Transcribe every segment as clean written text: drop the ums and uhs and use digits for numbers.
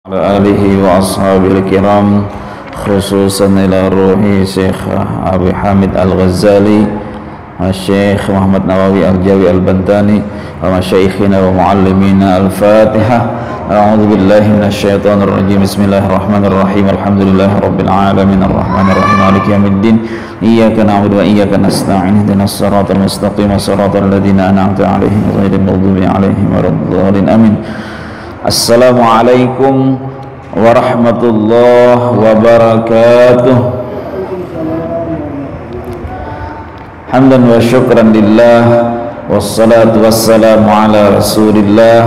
Ala alihi wa ashabil kiram, khususan ila ruhi Syekh Abi Hamid Al-Ghazali, Syekh Muhammad Nawawi Al-Jawi Al-Bantani, wa masyaikhina wa muallimina. Al-Fatihah. A'udzu billahi minasyaitonir rajim. Bismillahirrahmanirrahim. Alhamdulillahi rabbil alamin, arrahmanir rahim, maliki yaumiddin. Iyyaka na'budu wa iyyaka nasta'in. Ihdinas siratal mustaqim, siratal ladzina an'amta 'alaihim ghairil maghdubi 'alaihim waladdallin. Amin. Assalamualaikum warahmatullahi wabarakatuh. Hamdan wa syukran lillah, wassalatu wassalamu ala rasulillah,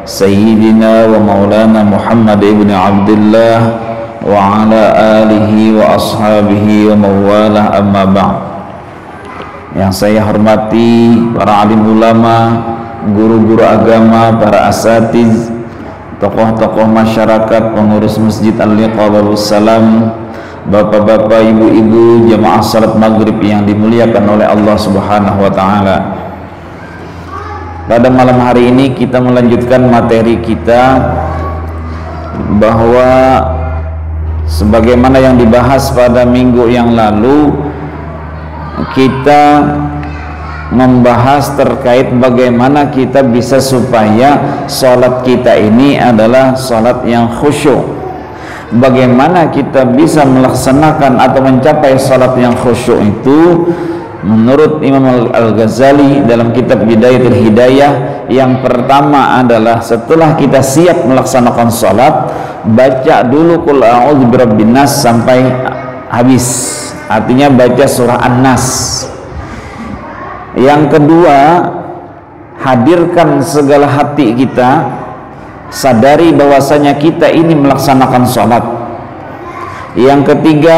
sayyidina wa maulana Muhammad ibn Abdullah wa ala alihi wa ashabihi wa mawalah, amma ba'd. Yang saya hormati para alim ulama, guru-guru agama, para asatiz, tokoh-tokoh masyarakat, pengurus Masjid Al-Liqa Darussalam, bapak-bapak, ibu-ibu, jamaah salat maghrib yang dimuliakan oleh Allah Subhanahu wa ta'ala. Pada malam hari ini kita melanjutkan materi kita, bahwa sebagaimana yang dibahas pada minggu yang lalu, kita membahas terkait bagaimana kita bisa supaya sholat kita ini adalah sholat yang khusyuk. Bagaimana kita bisa melaksanakan atau mencapai sholat yang khusyuk itu, menurut Imam Al-Ghazali dalam kitab Bidayatul Hidayah, yang pertama adalah setelah kita siap melaksanakan sholat, baca dulu Qul a'udzu birabbin nas sampai habis, artinya baca surah An-Nas. Yang kedua, hadirkan segala hati kita, sadari bahwasanya kita ini melaksanakan sholat. Yang ketiga,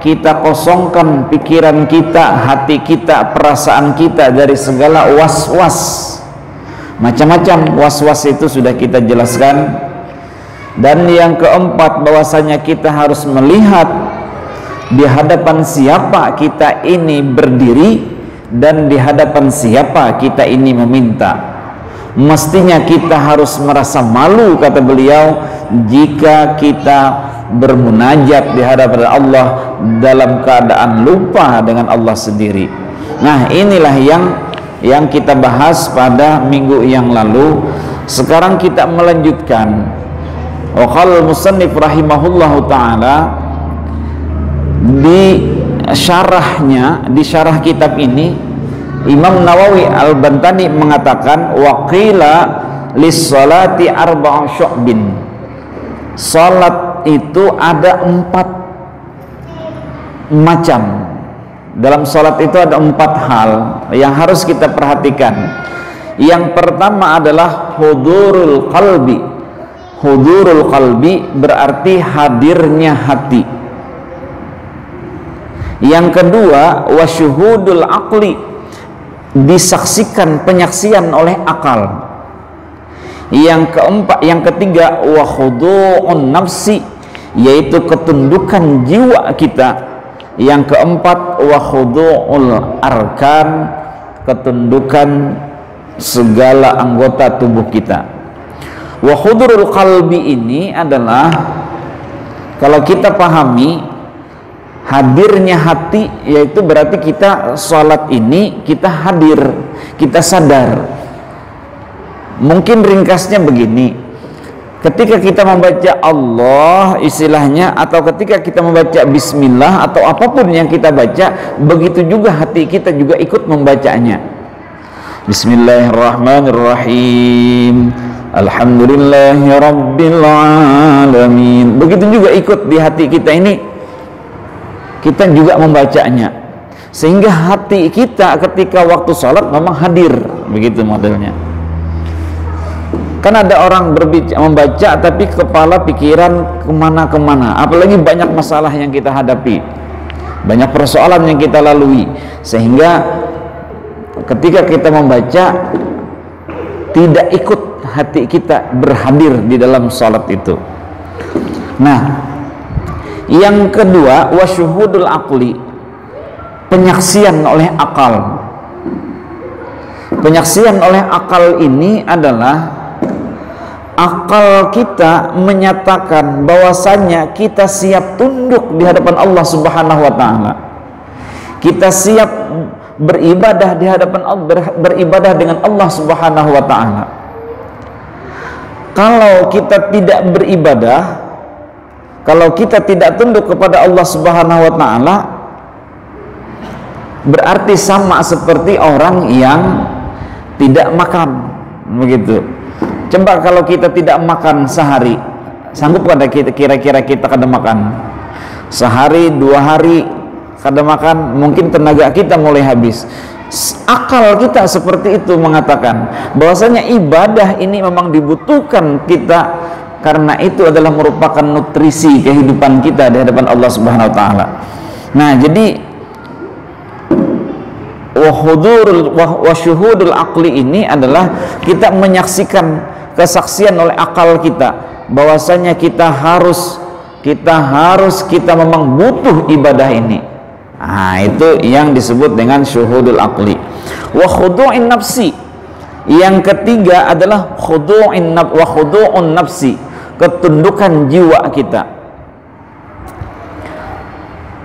kita kosongkan pikiran kita, hati kita, perasaan kita dari segala was-was. Macam-macam was-was itu sudah kita jelaskan. Dan yang keempat, bahwasanya kita harus melihat di hadapan siapa kita ini berdiri dan di hadapan siapa kita ini meminta. Mestinya kita harus merasa malu, kata beliau, jika kita bermunajat di hadapan Allah dalam keadaan lupa dengan Allah sendiri. Nah, inilah yang kita bahas pada minggu yang lalu. Sekarang kita melanjutkan. Wa qala al-musannif rahimahullahu taala, di syarah kitab ini Imam Nawawi Al-Bantani mengatakan, waqila lis-salati arba'u syu'bin. Salat itu ada 4 macam. Dalam salat itu ada 4 hal yang harus kita perhatikan. Yang pertama adalah hudurul qalbi. Hudurul qalbi berarti hadirnya hati. Yang kedua, wasyuhudul aqli, disaksikan, penyaksian oleh akal. Yang ketiga, wa khudu'un nafsi, yaitu ketundukan jiwa kita. Yang keempat, wa khudu'ul arkan, ketundukan segala anggota tubuh kita. Wa khudurul qalbi ini adalah, kalau kita pahami, hadirnya hati, yaitu berarti kita sholat ini kita hadir, kita sadar. Mungkin ringkasnya begini, ketika kita membaca Allah istilahnya, atau ketika kita membaca bismillah atau apapun yang kita baca, begitu juga hati kita juga ikut membacanya. Bismillahirrahmanirrahim, alhamdulillahi rabbil alamin. Begitu juga ikut di hati kita ini, kita juga membacanya, sehingga hati kita ketika waktu sholat memang hadir. Begitu modelnya. Kan ada orang membaca tapi kepala pikiran kemana-kemana, apalagi banyak masalah yang kita hadapi, banyak persoalan yang kita lalui, sehingga ketika kita membaca tidak ikut hati kita berhadir di dalam sholat itu. Nah, yang kedua, wasyuhudul aqli, penyaksian oleh akal. Penyaksian oleh akal ini adalah akal kita menyatakan bahwasanya kita siap tunduk di hadapan Allah Subhanahu wa taala. Kita siap beribadah di hadapan Allah, beribadah dengan Allah Subhanahu wa taala. Kalau kita tidak beribadah, kalau kita tidak tunduk kepada Allah Subhanahu wa taala, berarti sama seperti orang yang tidak makan, begitu. Coba kalau kita tidak makan sehari, sanggup pada kita kira-kira kita kada makan sehari, 2 hari kada makan, mungkin tenaga kita mulai habis. Akal kita seperti itu mengatakan bahwasanya ibadah ini memang dibutuhkan kita, karena itu adalah merupakan nutrisi kehidupan kita di hadapan Allah Subhanahu wa taala. Nah, jadi wa syuhudul aqli ini adalah kita menyaksikan kesaksian oleh akal kita bahwasanya kita memang butuh ibadah ini. Nah, itu yang disebut dengan syuhudul aqli. Wa khudu'in nafsi, yang ketiga adalah khudu'un nafsi, ketundukan jiwa kita.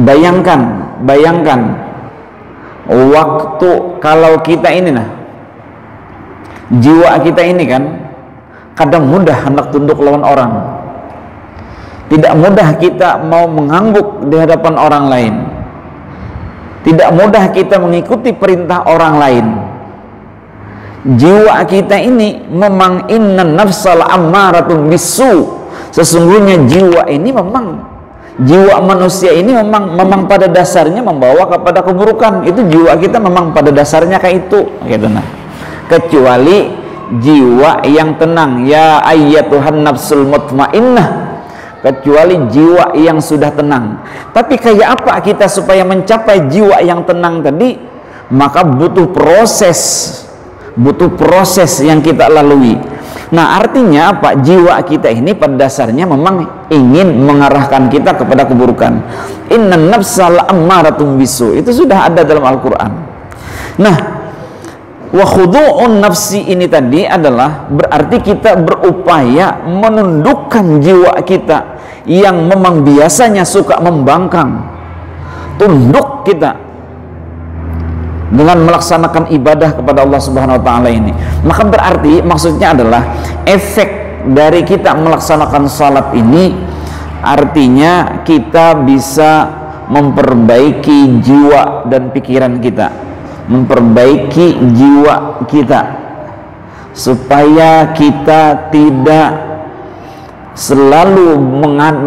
Bayangkan waktu kalau kita ini jiwa kita ini kan kadang mudah hendak tunduk lawan orang, tidak mudah kita mau mengangguk di hadapan orang lain, tidak mudah kita mengikuti perintah orang lain. Jiwa kita ini memang innan nafsal ammaratun bisu, sesungguhnya jiwa manusia ini memang pada dasarnya membawa kepada keburukan. Itu jiwa kita memang pada dasarnya kayak itu, gitu. Kecuali jiwa yang tenang, ya ayyatuhan nafsul mutmainnah, kecuali jiwa yang sudah tenang. Tapi kayak apa kita supaya mencapai jiwa yang tenang tadi? Maka butuh proses yang kita lalui. Nah, artinya apa? Jiwa kita ini pada dasarnya memang ingin mengarahkan kita kepada keburukan. Innan nafsal ammaratun bisu, itu sudah ada dalam Al-Quran. Nah, wa khudu'un nafsi ini tadi adalah berarti kita berupaya menundukkan jiwa kita yang memang biasanya suka membangkang. Tunduk kita dengan melaksanakan ibadah kepada Allah Subhanahu wa taala ini. Maka berarti maksudnya adalah efek dari kita melaksanakan salat ini artinya kita bisa memperbaiki jiwa dan pikiran kita, memperbaiki jiwa kita supaya kita tidak selalu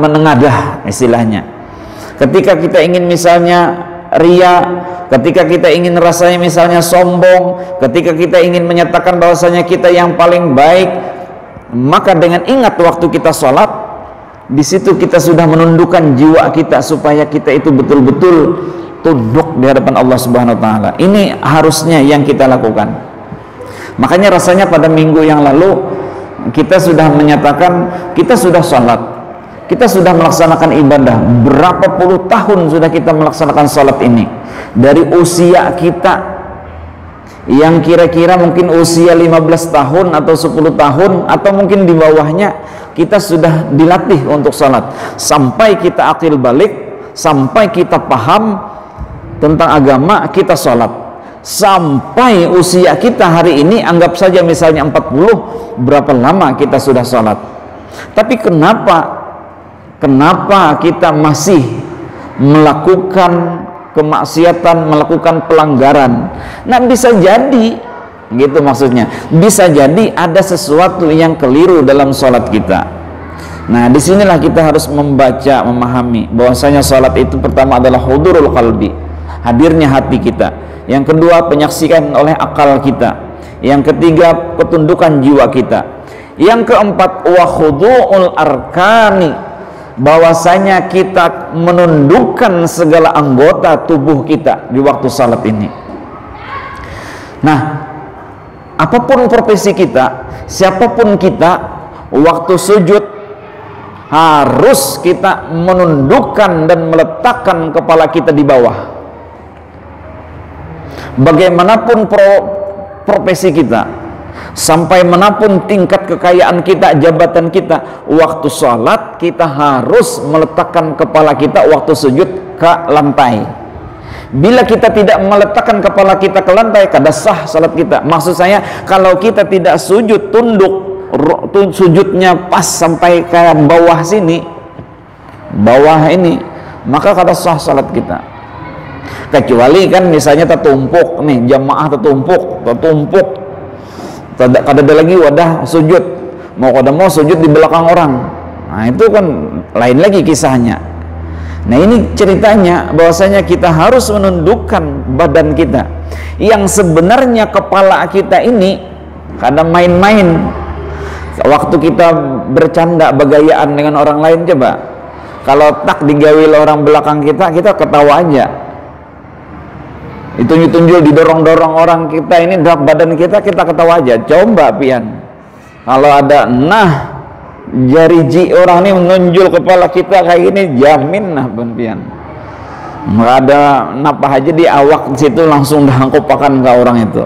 menengadah, istilahnya. Ketika kita ingin misalnya ria, ketika kita ingin rasanya misalnya sombong, ketika kita ingin menyatakan bahwasanya kita yang paling baik, maka dengan ingat waktu kita sholat, di situ kita sudah menundukkan jiwa kita supaya kita itu betul-betul tunduk di hadapan Allah Subhanahu wa taala. Ini harusnya yang kita lakukan. Makanya rasanya pada minggu yang lalu kita sudah menyatakan kita sudah sholat, kita sudah melaksanakan ibadah. Berapa puluh tahun sudah kita melaksanakan sholat ini, dari usia kita yang kira-kira mungkin usia 15 tahun atau 10 tahun atau mungkin di bawahnya, kita sudah dilatih untuk sholat sampai kita akil balik, sampai kita paham tentang agama, kita sholat sampai usia kita hari ini anggap saja misalnya 40, berapa lama kita sudah sholat. Tapi kenapa kita masih melakukan kemaksiatan, melakukan pelanggaran? Nah, bisa jadi gitu, maksudnya bisa jadi ada sesuatu yang keliru dalam sholat kita. Nah, disinilah kita harus membaca, memahami bahwasanya sholat itu pertama adalah hudurul qalbi, hadirnya hati kita. Yang kedua, penyaksikan oleh akal kita. Yang ketiga, ketundukan jiwa kita. Yang keempat, wa khudu'ul arkani, bahwasanya kita menundukkan segala anggota tubuh kita di waktu salat ini. Nah, apapun profesi kita, siapapun kita, waktu sujud harus kita menundukkan dan meletakkan kepala kita di bawah. Bagaimanapun profesi kita, Sampai manapun tingkat kekayaan kita, jabatan kita, waktu sholat kita harus meletakkan kepala kita waktu sujud ke lantai. Bila kita tidak meletakkan kepala kita ke lantai, kada sah salat kita. Maksud saya, kalau kita tidak sujud tunduk, sujudnya pas sampai ke bawah sini, bawah ini, maka kada sah salat kita. Kecuali kan misalnya tertumpuk nih, jamaah tertumpuk, kada ada lagi wadah sujud, mau sujud di belakang orang, nah itu kan lain lagi kisahnya. Nah ini ceritanya bahwasanya kita harus menundukkan badan kita, yang sebenarnya kepala kita ini kadang main-main. Waktu kita bercanda begayaan dengan orang lain, coba kalau tak digawil orang belakang kita, kita ketawa aja. Ditunjuk-tunjuk, didorong-dorong orang kita ini, berat badan kita, kita ketawa aja. Coba pian, kalau ada jari ji orang ini menonjol kepala kita kayak gini, jamin pian, nggak ada napa aja di awak situ langsung dihangkopakan ke orang itu.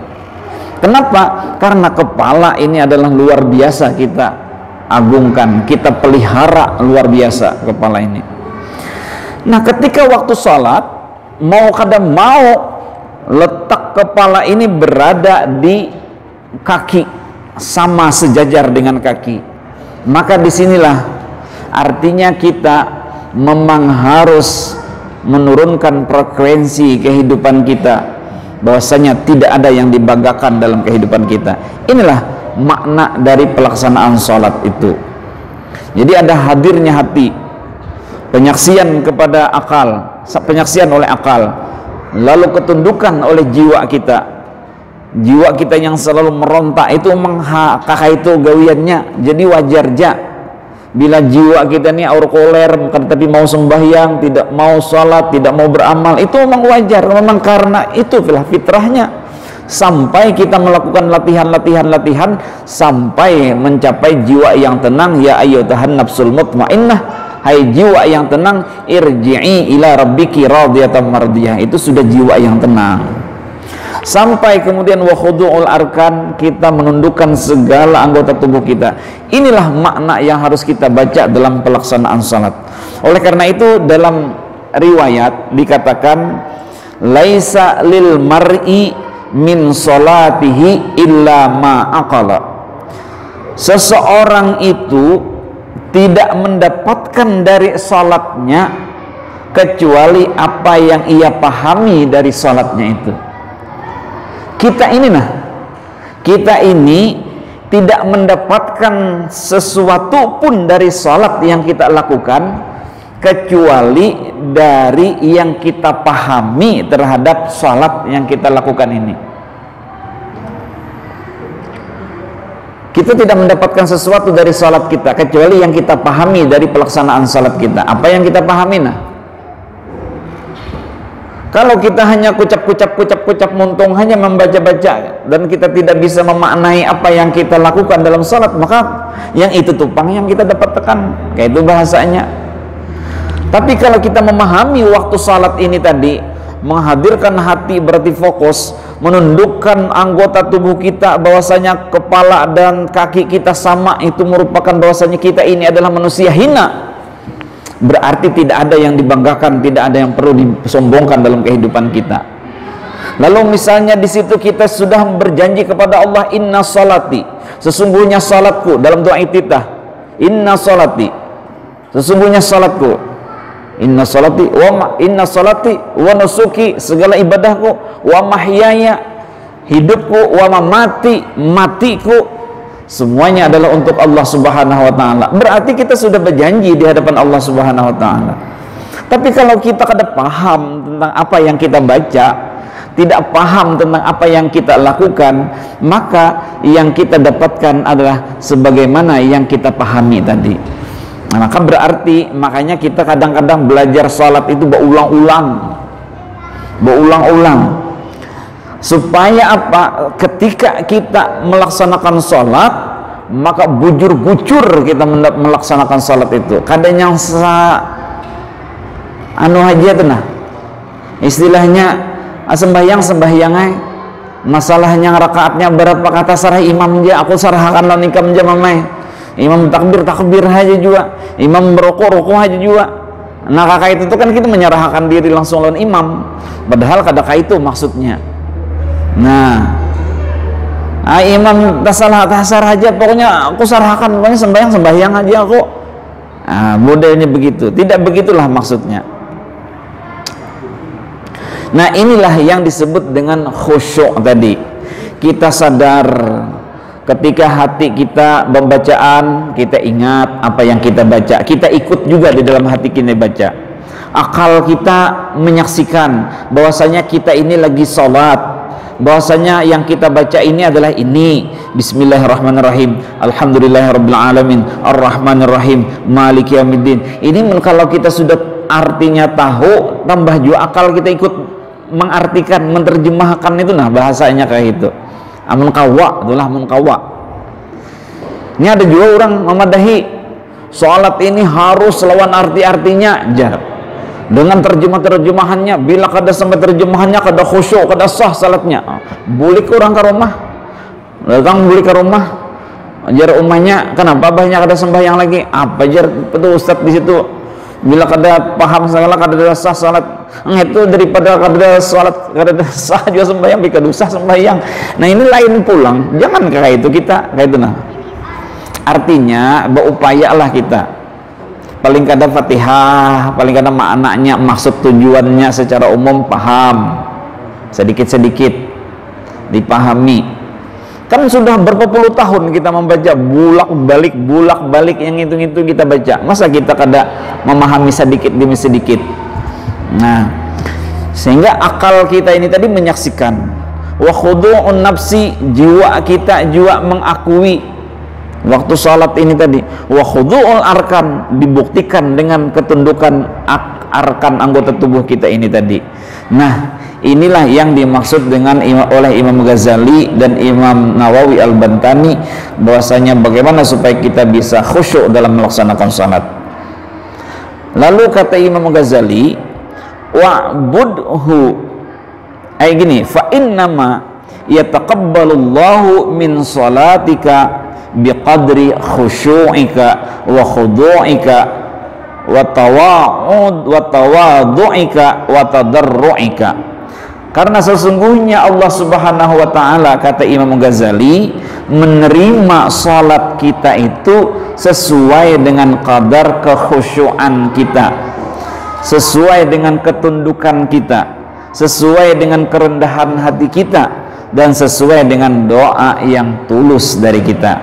Kenapa? Karena kepala ini adalah luar biasa kita agungkan, kita pelihara luar biasa kepala ini. Nah ketika waktu sholat, mau kada mau letak kepala ini berada di kaki, sama sejajar dengan kaki, maka disinilah artinya kita memang harus menurunkan frekuensi kehidupan kita, bahwasanya tidak ada yang dibanggakan dalam kehidupan kita. Inilah makna dari pelaksanaan sholat itu. Jadi ada hadirnya hati, penyaksian kepada akal, penyaksian oleh akal, lalu ketundukan oleh jiwa kita. Jiwa kita yang selalu merontak itu memang kakak itu gawiannya. Jadi wajar ja bila jiwa kita ini aurkoler, tapi mau sembahyang, tidak mau sholat, tidak mau beramal, itu memang wajar, memang karena itu fitrahnya. Sampai kita melakukan latihan sampai mencapai jiwa yang tenang. Ya ayyuhan nafsul mutmainnah, hai jiwa yang tenang, irji'i ila rabbiki radiyatan mardiyah. Itu sudah jiwa yang tenang. Sampai kemudian wa khudu'ul arkan, kita menundukkan segala anggota tubuh kita. Inilah makna yang harus kita baca dalam pelaksanaan salat. Oleh karena itu dalam riwayat dikatakan, laisa lil mar'i min salatihi illa ma aqala. Seseorang itu tidak mendapatkan dari salatnya kecuali apa yang ia pahami dari salatnya itu. Kita ini tidak mendapatkan sesuatu pun dari salat yang kita lakukan kecuali dari yang kita pahami terhadap salat yang kita lakukan ini. Kita tidak mendapatkan sesuatu dari salat kita kecuali yang kita pahami dari pelaksanaan salat kita. Apa yang kita pahami? Kalau kita hanya kucap muntung, hanya membaca-baca, dan kita tidak bisa memaknai apa yang kita lakukan dalam salat, maka yang itu tupang yang kita dapat tekan, kayak itu bahasanya. Tapi kalau kita memahami waktu salat ini tadi, menghadirkan hati berarti fokus, menundukkan anggota tubuh kita, bahwasanya kepala dan kaki kita sama, itu merupakan bahwasanya kita ini adalah manusia hina. Berarti tidak ada yang dibanggakan, tidak ada yang perlu disombongkan dalam kehidupan kita. Lalu misalnya di situ kita sudah berjanji kepada Allah, inna salati, sesungguhnya salatku, dalam doa iftitah, inna salati, sesungguhnya salatku, inna salati wa nusuki, segala ibadahku, wa mahyaya, hidupku, wa mamati, matiku, semuanya adalah untuk Allah Subhanahu wa ta'ala. Berarti kita sudah berjanji di hadapan Allah Subhanahu wa ta'ala. Tapi kalau kita kada paham tentang apa yang kita baca, tidak paham tentang apa yang kita lakukan, maka yang kita dapatkan adalah sebagaimana yang kita pahami tadi. Nah, maka berarti makanya kita kadang-kadang belajar salat itu berulang-ulang, supaya apa? Ketika kita melaksanakan salat, maka bujur-bujur kita melaksanakan salat itu. Kadang yang aja tuh istilahnya sembahyang masalahnya rakaatnya berapa kata sarah imam aja, aku sarahkan lawan ikam aja mamai. Imam takbir aja juga, imam rokok aja juga. Nah kakak itu kan kita menyerahkan diri langsung lawan imam, padahal kadang itu maksudnya. Nah, imam tasarah aja, pokoknya aku sarahkan, pokoknya sembahyang aja aku. Nah, modelnya begitu, tidak begitulah maksudnya. Nah inilah yang disebut dengan khusyuk tadi. Kita sadar ketika hati kita pembacaan, kita ingat apa yang kita baca, kita ikut juga di dalam hati kita baca. Akal kita menyaksikan bahwasanya kita ini lagi sholat, bahwasanya yang kita baca ini adalah ini. Bismillahirrahmanirrahim, alhamdulillahirabbil alamin, arrahmanirrahim, maliki yaumiddin. Ini kalau kita sudah artinya tahu, tambah juga akal kita ikut mengartikan, menerjemahkan itu, nah bahasanya kayak itu. Amun kawa, itulah amun kawa. Ini ada juga orang memadahi sholat ini harus lawan arti-artinya, jar. Dengan terjemahannya, bila kada sampai terjemahannya kada khusyuk, kada sah salatnya. Boleh ke orang ke rumah, datang boleh ke rumah, jar umahnya, kenapa banyak kada sembahyang lagi? Apa jar itu ustaz di situ? Bila kada paham segala kada sah salat, itu daripada kada salat kada sah juga sembahyang, bika dosa sembahyang. Nah ini lain pulang, jangan kayak itu kita kayak itu. Nah artinya berupayalah kita paling kada Fatihah, paling kada maknanya, maksud tujuannya secara umum paham, sedikit-sedikit dipahami. Kan sudah berapa puluh tahun kita membaca bulak-balik yang itu kita baca, masa kita kada memahami sedikit demi sedikit. Nah sehingga akal kita ini tadi menyaksikan, wa khudu'un nafsi, jiwa kita juga mengakui waktu salat ini tadi, wa khudu'ul arkan, dibuktikan dengan ketundukan arkan anggota tubuh kita ini tadi. Nah inilah yang dimaksud dengan oleh Imam Ghazali dan Imam Nawawi Al-Bantani, bahwasanya bagaimana supaya kita bisa khusyuk dalam melaksanakan salat. Lalu kata Imam Ghazali, wa'budhu, gini, fa innama yataqabbalullahu min salatika biqadri khusyu'ika wa khudu'ika wa tawadu'ika wa tadarru'ika. Karena sesungguhnya Allah Subhanahu wa ta'ala, kata Imam Ghazali, menerima salat kita itu sesuai dengan kadar kekhusyuan kita, sesuai dengan ketundukan kita, sesuai dengan kerendahan hati kita, dan sesuai dengan doa yang tulus dari kita.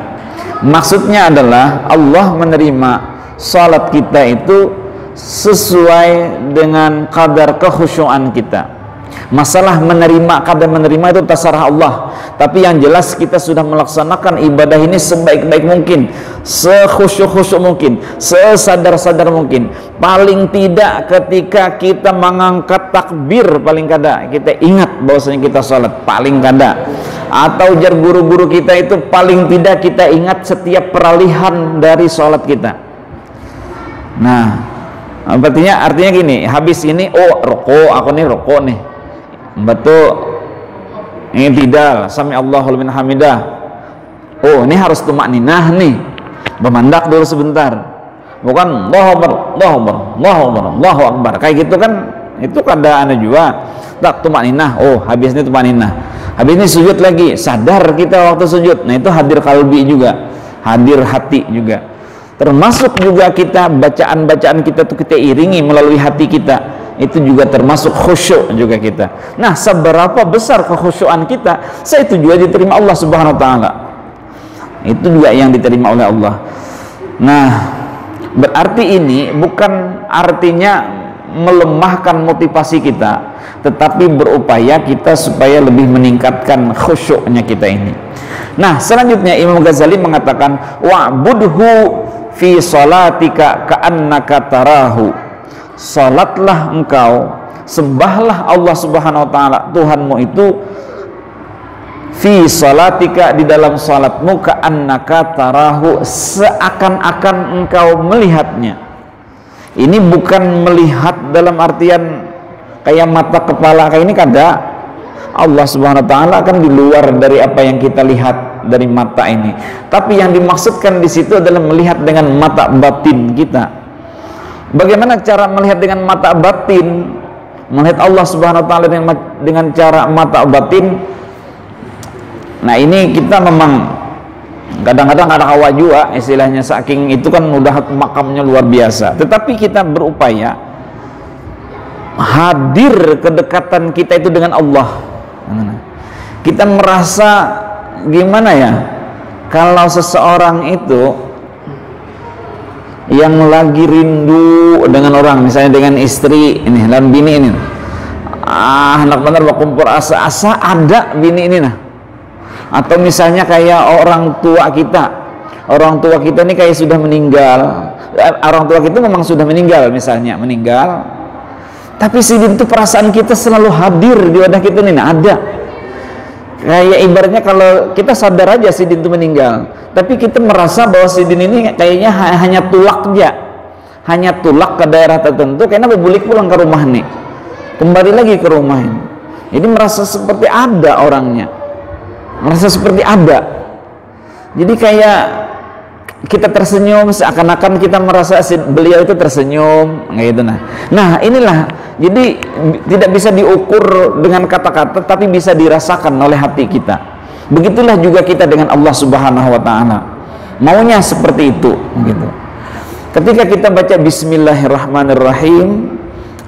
Maksudnya adalah Allah menerima salat kita itu sesuai dengan kadar kekhusyuan kita. Masalah menerima, kadar menerima itu terserah Allah, tapi yang jelas kita sudah melaksanakan ibadah ini sebaik-baik mungkin, sekhusyuk-khusyuk mungkin, sesadar-sadar mungkin. Paling tidak ketika kita mengangkat takbir, paling kada kita ingat bahwasanya kita salat, paling kada. Atau jar guru-guru kita itu paling tidak kita ingat setiap peralihan dari salat kita. Nah artinya gini, habis ini rokok, aku nih rokok nih, betul, ini tidak sami Allahu liman hamidah, ini harus tumakninah nih, bermandak dulu sebentar, bukan Allahu Akbar, Allahu Akbar, Allahu Akbar, Allahu Akbar, kayak gitu kan, itu keadaan juga tak tumakninah. Habis ini tumakninah, habis ini sujud lagi, sadar kita waktu sujud. Nah itu hadir kalbi juga, hadir hati juga. Termasuk juga kita bacaan-bacaan kita tuh kita iringi melalui hati kita, itu juga termasuk khusyuk juga kita. Nah seberapa besar kekhusyuan kita, itu juga diterima Allah Subhanahu wa ta'ala, itu juga yang diterima oleh Allah. Nah berarti ini bukan artinya melemahkan motivasi kita, tetapi berupaya kita supaya lebih meningkatkan khusyuknya kita ini. Nah selanjutnya Imam Ghazali mengatakan, wa'budhu fi salatika ka'annaka tarahu, salatlah engkau, sembahlah Allah Subhanahu wa ta'ala Tuhanmu itu, fi salatika, di dalam salatmu, ka'annaka tarahu, seakan-akan engkau melihatnya. Ini bukan melihat dalam artian kayak mata kepala kayak ini kada, Allah Subhanahu wa taala kan di luar dari apa yang kita lihat dari mata ini. Tapi yang dimaksudkan di situ adalah melihat dengan mata batin kita. Bagaimana cara melihat dengan mata batin? Melihat Allah Subhanahu wa taala dengan cara mata batin. Nah, ini kita memang kadang-kadang ada hawa jua istilahnya, saking itu kan udah makamnya luar biasa. Tetapi kita berupaya hadir kedekatan kita itu dengan Allah. Kita merasa gimana ya, kalau seseorang itu yang lagi rindu dengan orang, misalnya dengan istri ini dan bini ini, anak benar kumpul asa-asa ada bini ini nah. Atau misalnya kayak orang tua kita ini kayak sudah meninggal, orang tua kita memang sudah meninggal, misalnya meninggal, tapi sidin itu perasaan kita selalu hadir di wadah kita ini, nah, ada. Kayak ibaratnya kalau kita sadar aja sidin itu meninggal, tapi kita merasa bahwa sidin ini kayaknya hanya tulak aja, hanya tulak ke daerah tertentu, karena berbulik pulang ke rumah nih, kembali lagi ke rumah ini. Jadi merasa seperti ada orangnya, merasa seperti ada. Jadi kayak kita tersenyum seakan-akan kita merasa beliau itu tersenyum gitu. Nah inilah, jadi tidak bisa diukur dengan kata-kata, tapi bisa dirasakan oleh hati kita. Begitulah juga kita dengan Allah Subhanahu wa taala, maunya seperti itu gitu. Ketika kita baca bismillahirrahmanirrahim,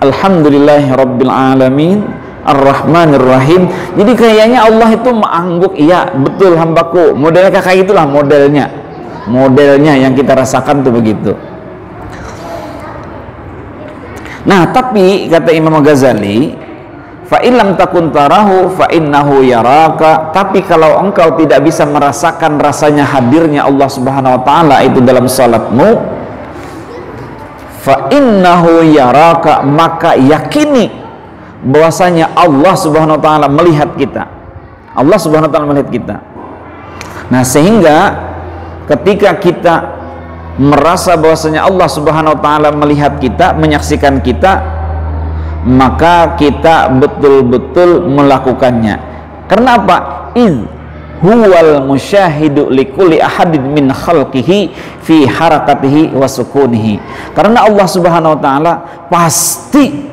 alhamdulillahirabbil alamin, ar-rahmanirrahim, jadi kayaknya Allah itu mengangguk, iya betul hambaku, modelnya kayak itulah modelnya yang kita rasakan tuh begitu. Nah, tapi kata Imam Ghazali, fa illam takun tarahu fa innahu yaraka, tapi kalau engkau tidak bisa merasakan rasanya hadirnya Allah Subhanahu wa taala itu dalam salatmu, fa innahu yaraka, maka yakini bahwasanya Allah Subhanahu wa taala melihat kita. Allah Subhanahu wa taala melihat kita. Nah, sehingga ketika kita merasa bahwasanya Allah Subhanahu wa taala melihat kita, menyaksikan kita, maka kita betul-betul melakukannya. Karena apa? Iz huwal musyahidu likulli ahadin min khalqihi fi harakatihi wa sukunihi. Karena Allah Subhanahu wa taala pasti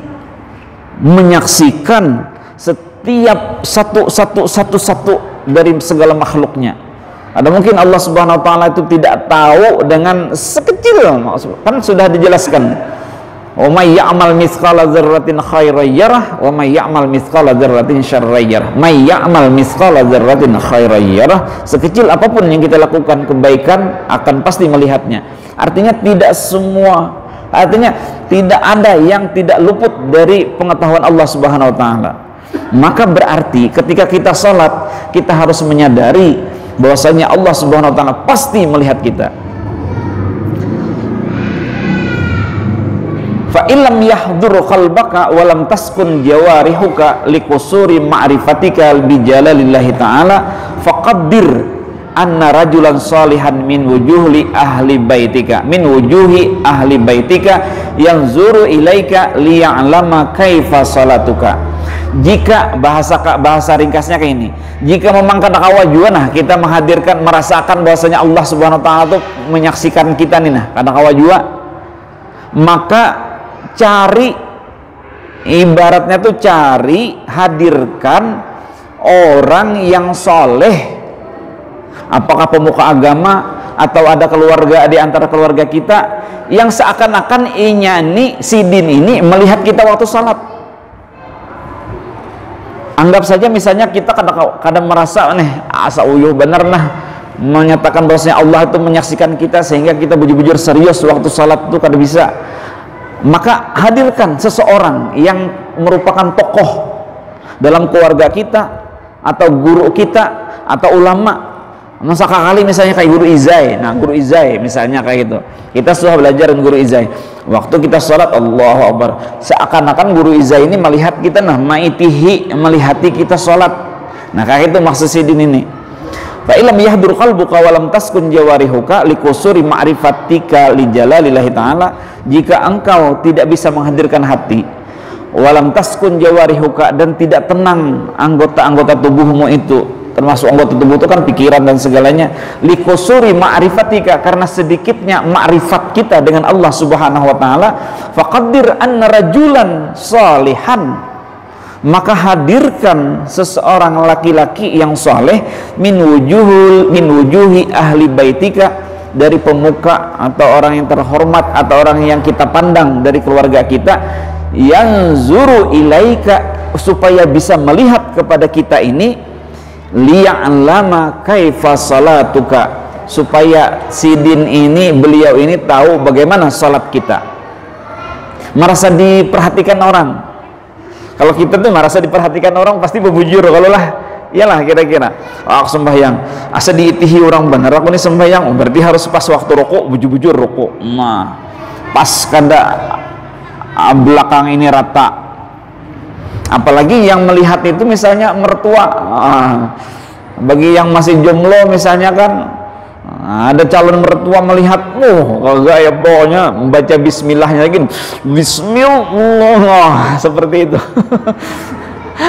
menyaksikan setiap satu dari segala makhluknya. Ada mungkin Allah Subhanahu wa taala itu tidak tahu dengan sekecil, kan sudah dijelaskan. Wa may ya'mal mithqala dzarratin khairan yarah wa may ya'mal mithqala dzarratin syarran yarah. May ya'mal mithqala dzarratin khairan yarah, sekecil apapun yang kita lakukan kebaikan akan pasti melihatnya. Artinya tidak semua, artinya tidak ada yang tidak luput dari pengetahuan Allah Subhanahu wa taala. Maka berarti ketika kita salat, kita harus menyadari bahwasanya Allah Subhanahu wa taala pasti melihat kita. Fa illam yahdur qalbaka wa lam taskun jawarihuka liqusuri ma'rifatika bi jalalillahi ta'ala faqaddir anna rajulan salihan min wujuhi ahli baitika yanzuru ilaika liya'lama kaifa salatuka. Jika bahasa ringkasnya kayak ini, jika memang kata kawajuan, kita menghadirkan, merasakan bahwasanya Allah Subhanahu wa taala itu menyaksikan kita nih, nah kata kawajua, maka cari, ibaratnya tuh cari, hadirkan orang yang soleh, apakah pemuka agama atau ada keluarga di antara keluarga kita yang seakan-akan inyani sidin ini melihat kita waktu salat. Anggap saja misalnya kita kadang merasa asa uyuh bener nah menyatakan bahwasanya Allah itu menyaksikan kita sehingga kita bujur-bujur serius waktu salat itu kada bisa. Maka hadirkan seseorang yang merupakan tokoh dalam keluarga kita atau guru kita atau ulama. Masa kali misalnya kayak guru Izai, nah guru Izai misalnya kayak gitu, kita sudah belajar dengan guru Izai, waktu kita sholat Allahu Akbar, seakan-akan guru Izai ini melihat kita, nah ma'itihi, melihati kita sholat. Nah kayak itu maksud sidin ini. Fa illam yahdur qalbuka wa lam taskun jawarihuka liqusuri ma'rifatika li jalalillahi ta'ala, jika engkau tidak bisa menghadirkan hati walam taskun jawarihuka, dan tidak tenang anggota-anggota tubuhmu itu, termasuk anggota tubuh itu kan pikiran dan segalanya, likusuri ma'rifatika, karena sedikitnya ma'rifat kita dengan Allah Subhanahu wa taala, faqaddir anna rajulan salihan, maka hadirkan seseorang laki-laki yang saleh min wujuhi ahli baitika, dari pemuka atau orang yang terhormat atau orang yang kita pandang dari keluarga kita, yang zuru ilaika, supaya bisa melihat kepada kita ini, liya'lama kaifa salatuka, supaya sidin ini, beliau ini tahu bagaimana salat kita, merasa diperhatikan orang. Kalau kita tuh merasa diperhatikan orang pasti bebujur, kalau lah iyalah kira-kira, aku sembahyang asa diitihi orang bener, aku ini sembahyang, berarti harus pas waktu rukuk bujur-bujur rukuk, nah pas kada belakang ini rata. Apalagi yang melihat itu misalnya mertua, bagi yang masih jomblo misalnya kan, ada calon mertua melihat, kalau enggak ya pokoknya membaca bismillahnya lagi, bismillah seperti itu.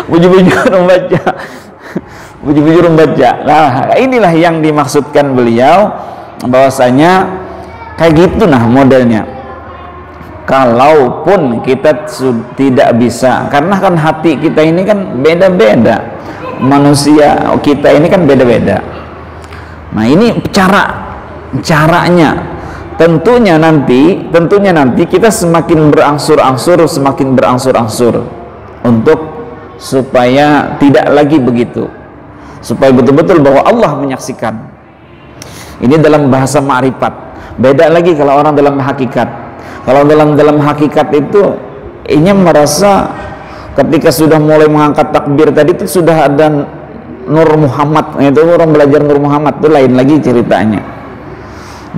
Bujur-bujur membaca, bujur-bujur membaca. Nah inilah yang dimaksudkan beliau, bahwasanya kayak gitu nah modelnya. Kalaupun kita tidak bisa, karena kan hati kita ini kan beda-beda, manusia kita ini kan beda-beda. Nah ini caranya tentunya nanti kita semakin berangsur-angsur untuk supaya tidak lagi begitu, supaya betul-betul bahwa Allah menyaksikan. Ini dalam bahasa ma'rifat. Beda lagi kalau orang dalam hakikat. Kalau dalam hakikat itu ini merasa ketika sudah mulai mengangkat takbir tadi itu sudah ada Nur Muhammad, itu orang belajar Nur Muhammad itu lain lagi ceritanya.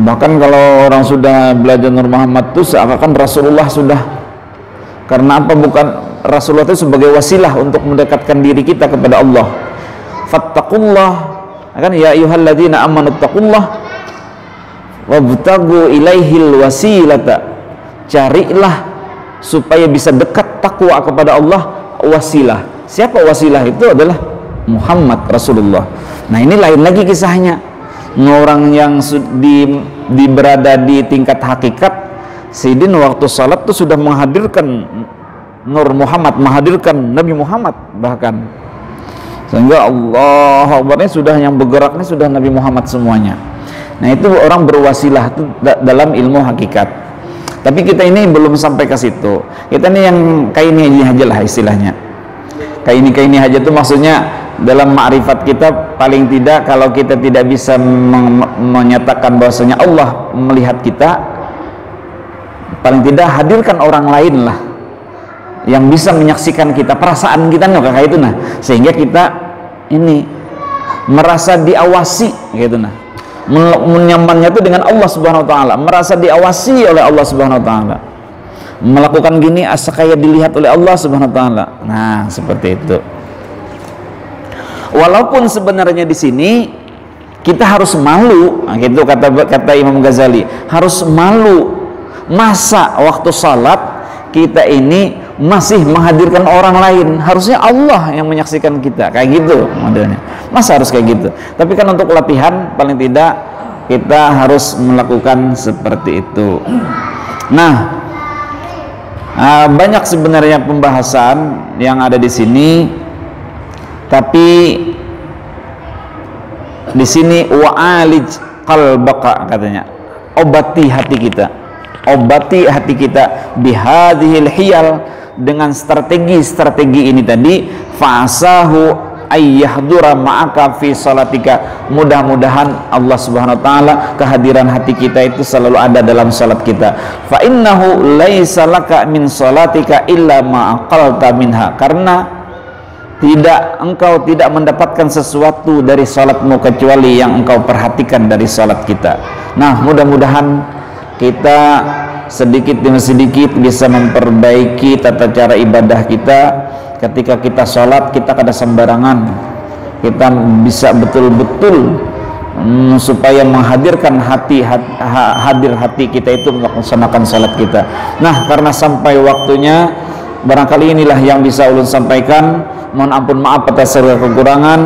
Bahkan kalau orang sudah belajar Nur Muhammad itu seakan Rasulullah sudah, karena apa? Bukan Rasulullah itu sebagai wasilah untuk mendekatkan diri kita kepada Allah. Fattaqullah, kan ya ayyuhalladzina amanu taqullah wabtagu ilaihil wasilata, carilah supaya bisa dekat takwa kepada Allah wasilah. Siapa wasilah? Itu adalah Muhammad Rasulullah. Nah ini lain lagi kisahnya. Orang yang berada di tingkat hakikat, Sayyidin waktu salat itu sudah menghadirkan Nur Muhammad, menghadirkan Nabi Muhammad bahkan, sehingga Allah Akbarnya sudah, yang bergeraknya sudah Nabi Muhammad semuanya. Nah itu orang berwasilah itu dalam ilmu hakikat. Tapi kita ini belum sampai ke situ. Kita ini yang kayak ini aja lah istilahnya. Kayak ini aja tuh maksudnya dalam ma'rifat kita, paling tidak kalau kita tidak bisa menyatakan bahwasanya Allah melihat kita, paling tidak hadirkan orang lain lah yang bisa menyaksikan kita, perasaan kita nih kayak itu nah, sehingga kita ini merasa diawasi gitu nah. Menyamannya itu dengan Allah Subhanahu wa taala, merasa diawasi oleh Allah Subhanahu wa taala, melakukan gini asa kayak dilihat oleh Allah Subhanahu wa taala. Nah seperti itu. Walaupun sebenarnya di sini kita harus malu, nah, gitu kata Imam Ghazali, harus malu. Masa waktu salat kita ini masih menghadirkan orang lain, harusnya Allah yang menyaksikan kita, kayak gitu modelnya. Masa harus kayak gitu? Tapi kan untuk latihan paling tidak kita harus melakukan seperti itu. Nah, banyak sebenarnya pembahasan yang ada di sini, tapi di sini wa'alij qalbaka katanya, obati hati kita bihadhil hiyal, dengan strategi ini tadi, fa'asahu ayyahdura ma'aka fi salatika, mudah-mudahan Allah Subhanahu wa taala kehadiran hati kita itu selalu ada dalam salat kita. Fa innahu laisa laka min salatika illa ma aqalta minha, karena engkau tidak mendapatkan sesuatu dari salatmu kecuali yang engkau perhatikan dari salat kita. Nah, mudah-mudahan kita sedikit demi sedikit bisa memperbaiki tata cara ibadah kita. Ketika kita sholat, kita kada sembarangan, kita bisa betul-betul supaya menghadirkan hadir hati kita itu melaksanakan sholat kita. Nah, karena sampai waktunya Barangkali inilah yang bisa ulun sampaikan. Mohon ampun maaf atas segala kekurangan.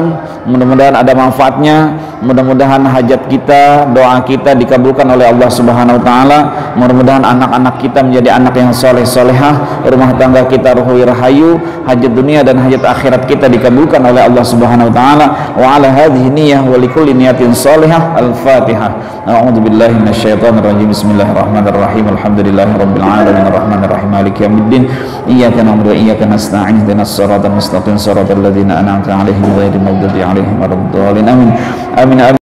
Mudah-mudahan ada manfaatnya. Mudah-mudahan hajat kita, doa kita dikabulkan oleh Allah Subhanahu wa taala. Mudah-mudahan anak-anak kita menjadi anak yang soleh solehah, rumah tangga kita ruhui rahayu, hajat dunia dan hajat akhirat kita dikabulkan oleh Allah Subhanahu wa taala. Wa ala hadhihi niyyah wa likulli niyatin shalihah. Al-Fatihah. A'udzu billahi minasyaitonir rajim. Bismillahirrahmanirrahim. Alhamdulillahirabbil alamin arrahmanir rahim maliki yaumiddin. Iyyaka na'budu wa iyyaka nasta'in. Ihdinas siratal mustaqim siratal ladzina an'amta 'alaihim ghairil maghdubi 'alaihim waladdallin. Amin. Amin.